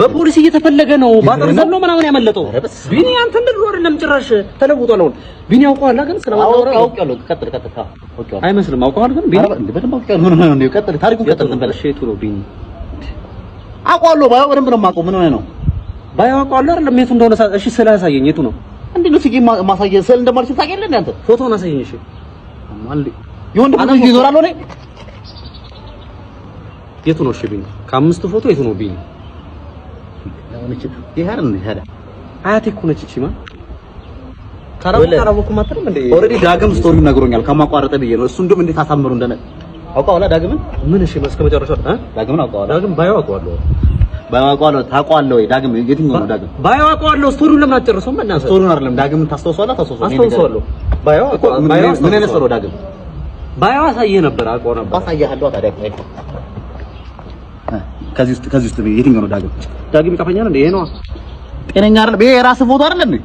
በፖሊስ እየተፈለገ ነው። ባጠር ዘሎ ምናምን ያመለጠው ቢኒ አንተ እንደድሮ አይደለም ጭራሽ ተለውጧል። አሁን ቢኒ አውቀዋል ግን ስለማውቀው አውቀዋለሁ። ቀጥል አውቀዋለሁ አይመስልም። አውቀዋል ግን ቢኒ በደንብ አውቀዋለሁ። ምን ሆነ ነው? ቀጥል ታሪኩን ቀጥል። ተንበለ ሼቱ ነው ቢኒ አውቀዋለሁ። ባይው በደንብ ነው የማውቀው። ምን ሆነ ነው? ባይው አውቀዋለሁ አይደለም የቱ እንደሆነ እሺ ስላሳየኝ የቱ ነው? እንዴ ነው ሲጂ ማሳየኝ ስለ እንደማልችል ታውቂያለህ እንዴ አንተ? ፎቶውን አሳየኝ። እሺ ማልዲ ይወንድ ፎቶ ይዞራል ነው የቱ ነው? እሺ ቢኒ ከአምስቱ ፎቶ የቱ ነው ቢኒ? ለወንጭ ይሄርን ይሄዳ አያቴ እኮ ነች እቺ ማን ታራቦኩ ማተረም እንዴ ኦሬዲ ዳግም ስቶሪው ነግሮኛል። ከማቋረጥ ብዬ ነው እሱ እንደም እንዴት አሳምሩ እንደነ አውቀዋለሁ። ዳግም ምን እሺ መስከ መጨረሻው ዳግም አውቀዋለሁ። ዳግም ባይው አውቀዋለሁ። ባይው አውቀዋለሁ። ታውቀዋለሁ ወይ ዳግም የትኛው ነው ዳግም? ባይው አውቀዋለሁ። ስቶሪውን ለምን አትጨርሰውም? በእናትህ ስቶሪውን አይደለም ዳግም ታስተውሰዋለህ? አስተውሰዋለሁ። ባይው ምን አይነት ሰው ዳግም? ባይው አሳየህ ነበር አውቀው ነበር። አሳየሃለሁ ታዲያ ከዚህ ውስጥ የትኛው ነው ዳግም? ዳግም ይጠፋኛል እንዴ? ይሄ ነው ጤነኛ አይደል? ይሄ የራስህ ፎቶ አይደል እንዴ?